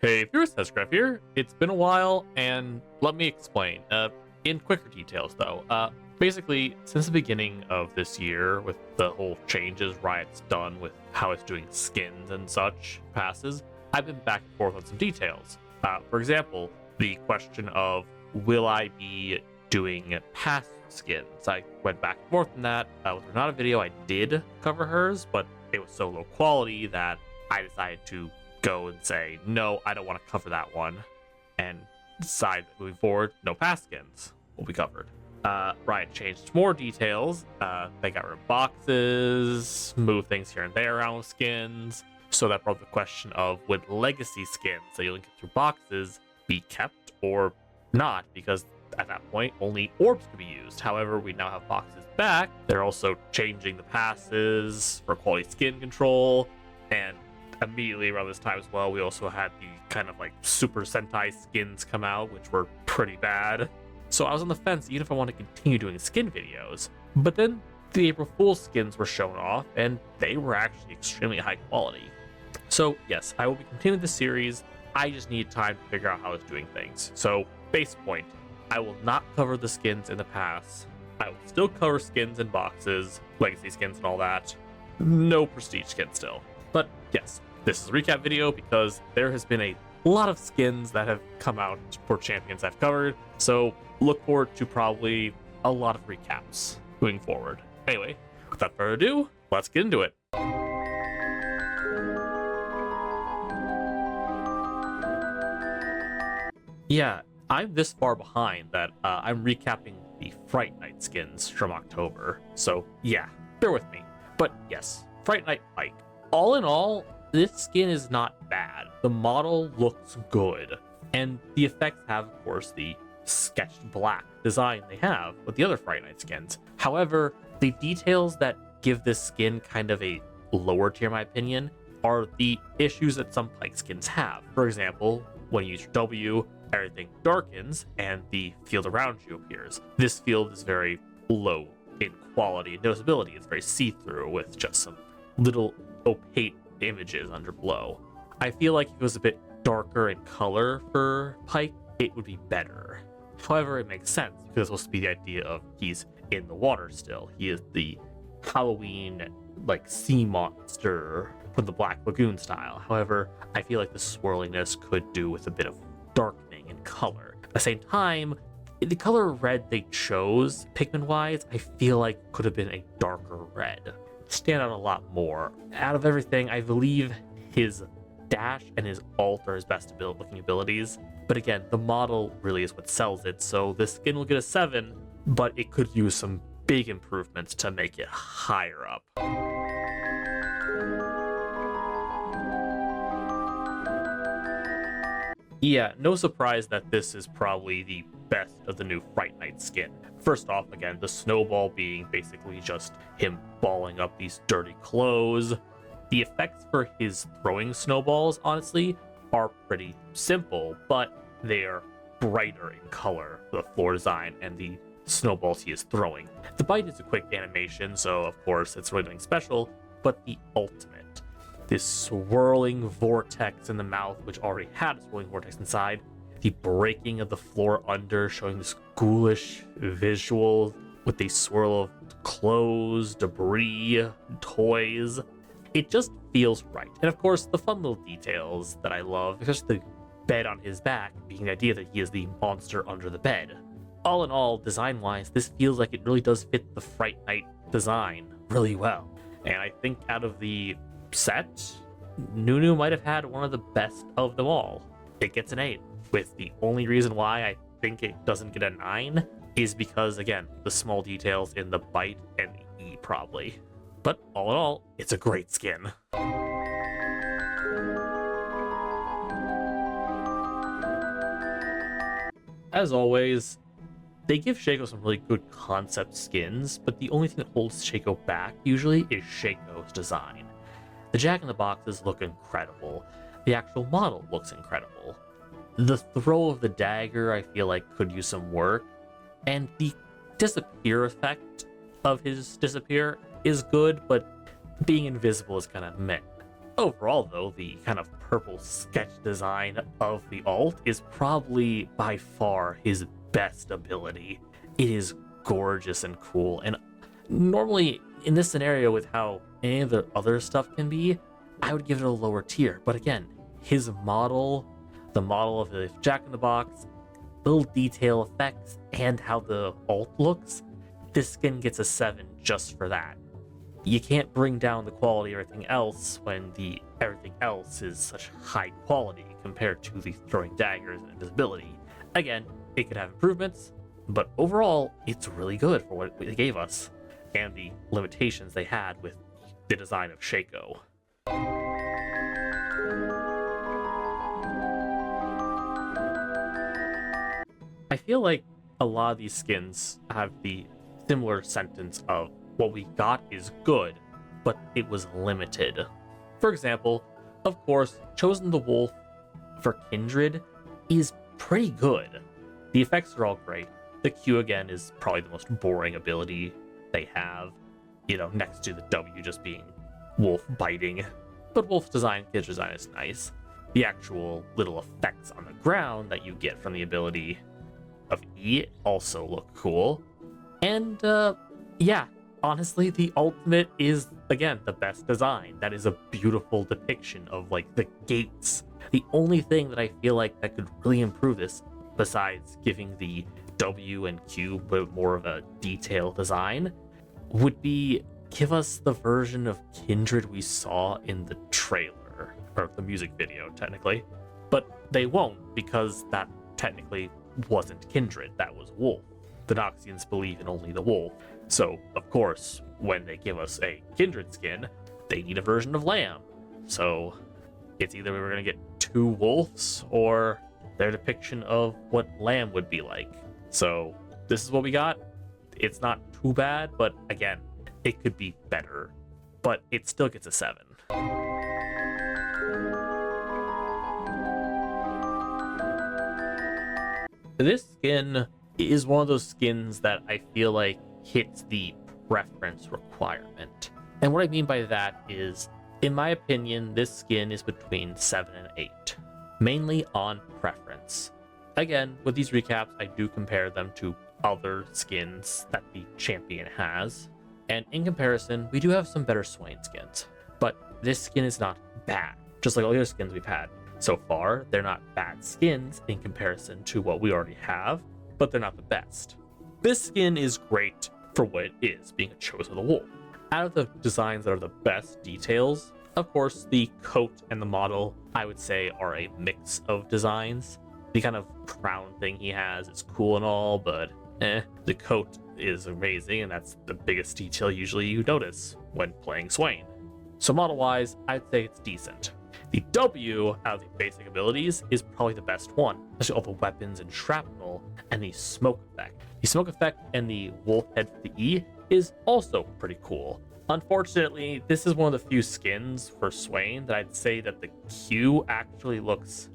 Hey viewers, Hexcraft here. It's been a while, and let me explain. In quicker details though. Basically, since the beginning of this year, with the whole changes Riot's done with how it's doing skins and such passes, I've been back and forth on some details. For example, the question of will I be doing pass skins? I went back and forth on that. With not a video, I did cover hers, but it was so low quality that I decided to go and say, no, I don't want to cover that one, and decide that moving forward, no pass skins will be covered. Riot changed more details. They got rid of boxes, moved things here and there around with skins. So that brought the question of would legacy skins that you link through boxes be kept or not? Because at that point, only orbs could be used. However, we now have boxes back. They're also changing the passes for quality skin control, and immediately around this time as well, we also had the kind of like Super Sentai skins come out, which were pretty bad. So I was on the fence even if I want to continue doing skin videos. But then the April Fool's skins were shown off, and they were actually extremely high quality. So yes, I will be continuing the series. I just need time to figure out how it's doing things. So base point, I will not cover the skins in the past. I will still cover skins in boxes, legacy skins and all that. No prestige skins still. But yes, this is a recap video because there has been a lot of skins that have come out for champions I've covered, so look forward to probably a lot of recaps moving forward. Anyway, without further ado, let's get into it. Yeah, I'm this far behind that I'm recapping the Fright Night skins from October, so yeah, bear with me. But yes, Fright Night Pyke. All in all, this skin is not bad. The model looks good, and the effects have, of course, the sketched black design they have with the other Fright Night skins. However, the details that give this skin kind of a lower tier, in my opinion, are the issues that some Pyke skins have. For example, when you use your W, everything darkens and the field around you appears. This field is very low in quality and noticeability. It's very see-through with just some little opaque images under below. I feel like if it was a bit darker in color for Pyke, it would be better. However, it makes sense because it's supposed to be the idea of he's in the water still. He is the Halloween like sea monster from the Black Lagoon style. However, I feel like the swirliness could do with a bit of darkening in color. At the same time, the color red they chose, pigment-wise, I feel like could have been a darker red. Stand out a lot more. Out of everything, I believe his dash and his ult are his best looking abilities. But again, the model really is what sells it, so this skin will get a 7, but it could use some big improvements to make it higher up. Yeah, no surprise that this is probably the best of the new Fright Night skin. First off, again, the snowball being basically just him balling up these dirty clothes. The effects for his throwing snowballs, honestly, are pretty simple, but they are brighter in color, the floor design and the snowballs he is throwing. The bite is a quick animation, so of course it's really nothing special, but the ultimate, this swirling vortex in the mouth, which already had a swirling vortex inside, the breaking of the floor under, showing this ghoulish visual with a swirl of clothes, debris, toys. It just feels right. And of course, the fun little details that I love, especially the bed on his back, being the idea that he is the monster under the bed. All in all, design-wise, this feels like it really does fit the Fright Night design really well. And I think out of the set, Nunu might have had one of the best of them all. It gets an 8, with the only reason why I think it doesn't get a 9 is because, again, the small details in the bite and the E probably. But all in all, it's a great skin. As always, they give Shaco some really good concept skins, but the only thing that holds Shaco back usually is Shaco's design. The Jack-in-the-Boxes look incredible. The actual model looks incredible. The throw of the dagger I feel like could use some work, and the disappear effect of his disappear is good, but being invisible is kind of meh. Overall, though, the kind of purple sketch design of the alt is probably by far his best ability. It is gorgeous and cool, and normally in this scenario with how any of the other stuff can be, I would give it a lower tier. But again, his model, the model of the Jack-in-the-Box, little detail effects, and how the alt looks, this skin gets a 7 just for that. You can't bring down the quality of everything else when the everything else is such high quality compared to the throwing daggers and invisibility. Again, it could have improvements, but overall, it's really good for what they gave us and the limitations they had with the design of Shaco. I feel like a lot of these skins have the similar sentence of what we got is good, but it was limited. For example, of course, Chosen the Wolf for Kindred is pretty good. The effects are all great. The Q again is probably the most boring ability they have, next to the W just being wolf biting. But Wolf's design, Kindred's design is nice. The actual little effects on the ground that you get from the ability of E also look cool. And yeah, honestly, the ultimate is, again, the best design. That is a beautiful depiction of, like, the gates. The only thing that I feel like that could really improve this, besides giving the W and Q a bit more of a detailed design, would be give us the version of Kindred we saw in the trailer, or the music video, technically. But they won't, because that technically wasn't Kindred, that was Wolf. The Noxians believe in only the wolf. So, of course, when they give us a Kindred skin, they need a version of Lamb. So, it's either we're going to get 2 wolves, or their depiction of what Lamb would be like. So, this is what we got. It's not too bad, but again, it could be better. But it still gets a 7. This skin is one of those skins that I feel like hits the preference requirement. And what I mean by that is, in my opinion, this skin is between 7 and 8, mainly on preference. Again, with these recaps, I do compare them to other skins that the champion has, and in comparison, we do have some better Swain skins. But this skin is not bad, just like all the other skins we've had. So far, they're not bad skins in comparison to what we already have, but they're not the best. This skin is great for what it is, being a Chosen of the Wolf. Out of the designs that are the best details, of course, the coat and the model, I would say, are a mix of designs. The kind of crown thing he has is cool and all, but the coat is amazing, and that's the biggest detail usually you notice when playing Swain. So model-wise, I'd say it's decent. The W, out of the basic abilities, is probably the best one, especially all the weapons and shrapnel, and the smoke effect. The smoke effect and the wolf head for the E is also pretty cool. Unfortunately, this is one of the few skins for Swain that I'd say that the Q actually looks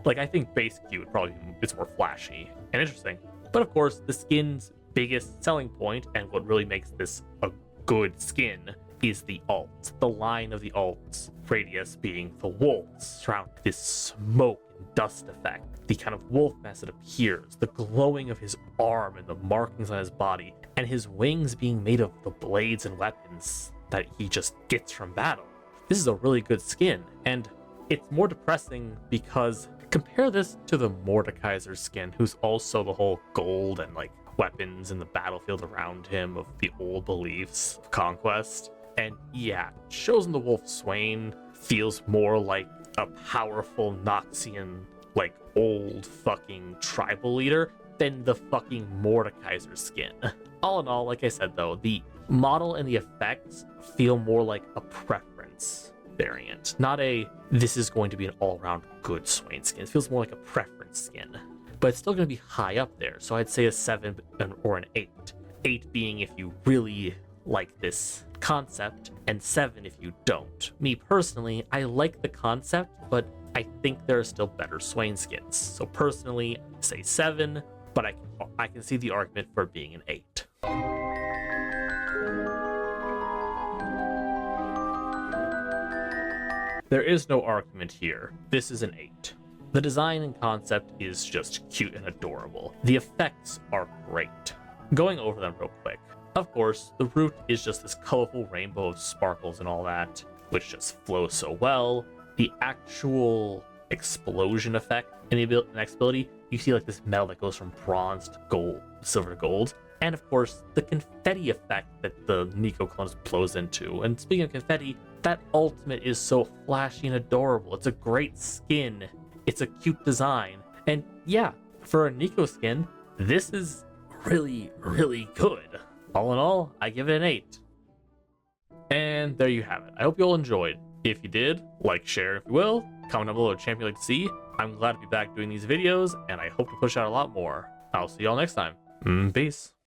Like, I think base Q would probably it's more flashy and interesting. But of course, the skin's biggest selling point and what really makes this a good skin is the alt. The line of the alt's radius being the wolves surround this smoke and dust effect. The kind of wolf mess that appears, the glowing of his arm and the markings on his body, and his wings being made of the blades and weapons that he just gets from battle. This is a really good skin, and it's more depressing because compare this to the Mordekaiser skin, who's also the whole gold and like weapons in the battlefield around him of the old beliefs of conquest. And yeah, Chosen the Wolf Swain feels more like a powerful Noxian, like old fucking tribal leader than the fucking Mordekaiser skin. All in all, like I said though, the model and the effects feel more like a preference variant, not a this is going to be an all-around good Swain skin. It feels more like a preference skin, but it's still going to be high up there, so I'd say a 7 or an 8. 8 being if you really like this concept, and 7 if you don't. Me personally, I like the concept, but I think there are still better Swain skins. So personally, say 7, but I can see the argument for it being an 8. There is no argument here. This is an 8. The design and concept is just cute and adorable. The effects are great. Going over them real quick. Of course, the root is just this colorful rainbow of sparkles and all that, which just flows so well. The actual explosion effect in the next ability, you see like this metal that goes from bronze to gold, silver to gold. And of course, the confetti effect that the Neeko clone blows into. And speaking of confetti, that ultimate is so flashy and adorable. It's a great skin. It's a cute design. And yeah, for a Neeko skin, this is really, really good. All in all, I give it an 8. And there you have it. I hope you all enjoyed. If you did, like, share if you will, comment down below a champion you'd like to see. I'm glad to be back doing these videos, and I hope to push out a lot more. I'll see y'all next time. Peace.